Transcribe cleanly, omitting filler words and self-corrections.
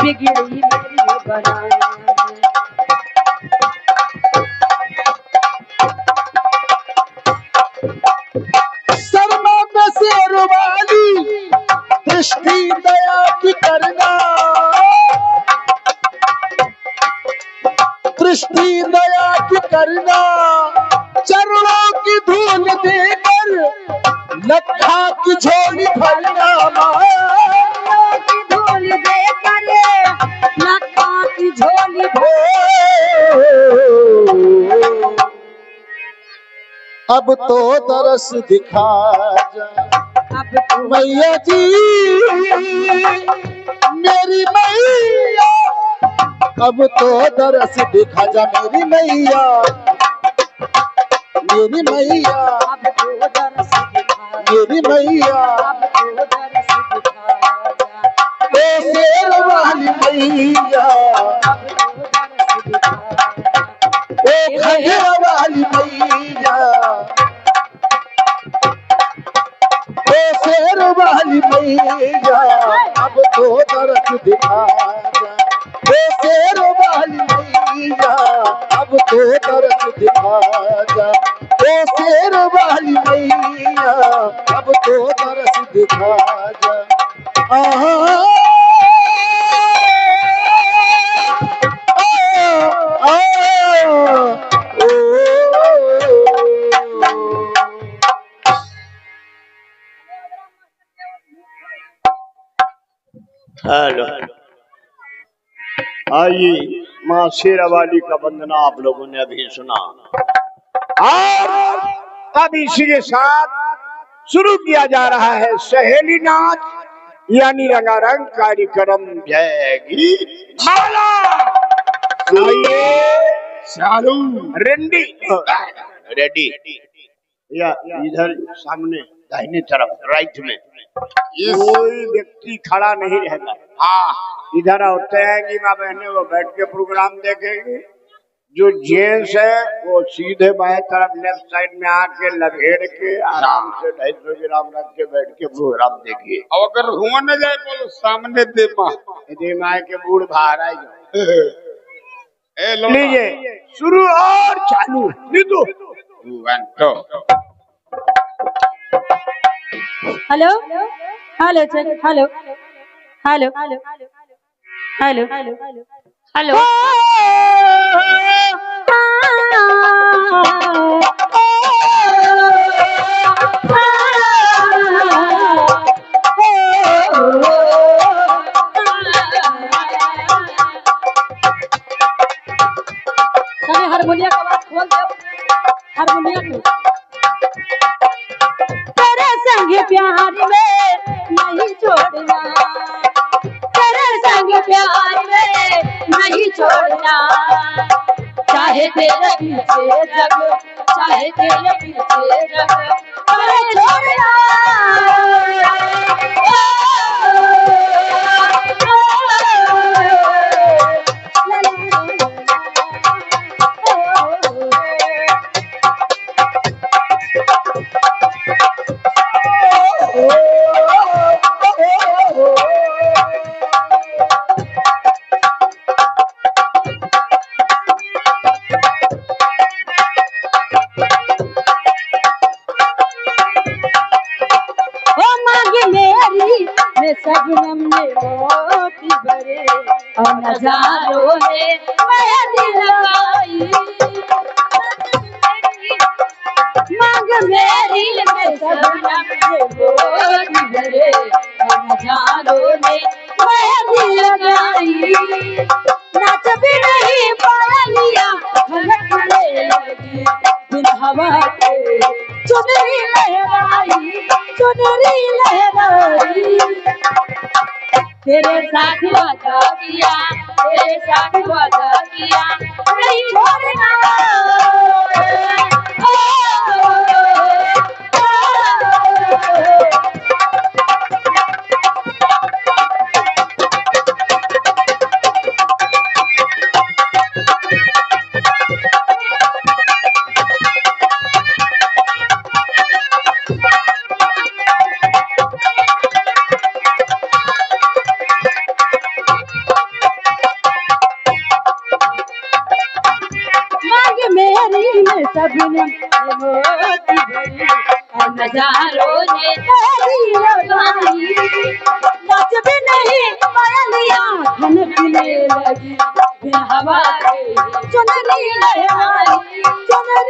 बिगड़ी मेरी बनाए। शर्मा में शेर वाली दृष्टि दया की करना, दृष्टि दया की करना, चरणों की धूल देकर लखा की झोली भरना, चरणों की धूल देकर लखा की झोली अब तो दरस दिखा जा अब तो मैया जी, मेरी मैया, अब तो दरस दिखा जा मेरी मैया, मेरी मैया, अब तो दरस दिखा मेरी मैया, अब तो दरस दिखा जा। ओ शेर वाली मैया, अब तो दरस दिखा ओ खजर वाली मैया, ओ शेर वाली मैया, अब तो दरस दिखा जा, ओ शेर वाली मैया, अब तो दरस दिखा जा, ओ शेर वाली मैया, अब तो दरस दिखा जा। आहा हेलो, आइए माँ शेरावाली का वंदना आप लोगों ने अभी सुना, और अब इसी के साथ शुरू किया जा रहा है सहेली नाच यानी रंगारंग कार्यक्रम। जय गीत माला, आइए चालू, रेडी रेडी, या इधर सामने दाहिने तरफ राइट में कोई व्यक्ति खड़ा नहीं रहेगा। हाँ, इधर होते हैं कि माँ बहने वो बैठ के प्रोग्राम देखेंगे, जो जेंट्स है वो सीधे बाएं तरफ लेफ्ट साइड में आके लभेड़ के आराम से 250 ग्राम रख के बैठ के प्रोग्राम देखिए। और अगर हुआ न जाए तो सामने दे माँ के बूढ़ बाहर आ जाओ। ए लो लीजिए शुरू और चालू लीदो। हेलो हेलो चल hello hello hello hello hello हारमोनिया का आवाज खोल दो, हारमोनिया को। तेरे संग प्यार में नहीं छोड़ना, तेरे संग प्यार में नहीं छोड़ना, चाहे तेरे पीछे जग, चाहे तेरे पीछे जग पर छोड़ना। सजनम ने मोती भरे और नजारों ने मेहंदी लगाई, मांग मेरी में सजनम ने मोती भरे और नजारों ने मेहंदी लगाई, नाच भी नहीं पाया हलकने लगी बिन हवा के, चुनरी लहराई, चुनरी लहराई, तेरे साथ वादा किया, तेरे साथ वादा किया नहीं छोड़ना। चुनरी में सबने मोती भरी नजारों ने तेरी लगाई नाच भी नहीं पायलिया खनकने लगी बिन हवा के चुनरी ले आई चुनरी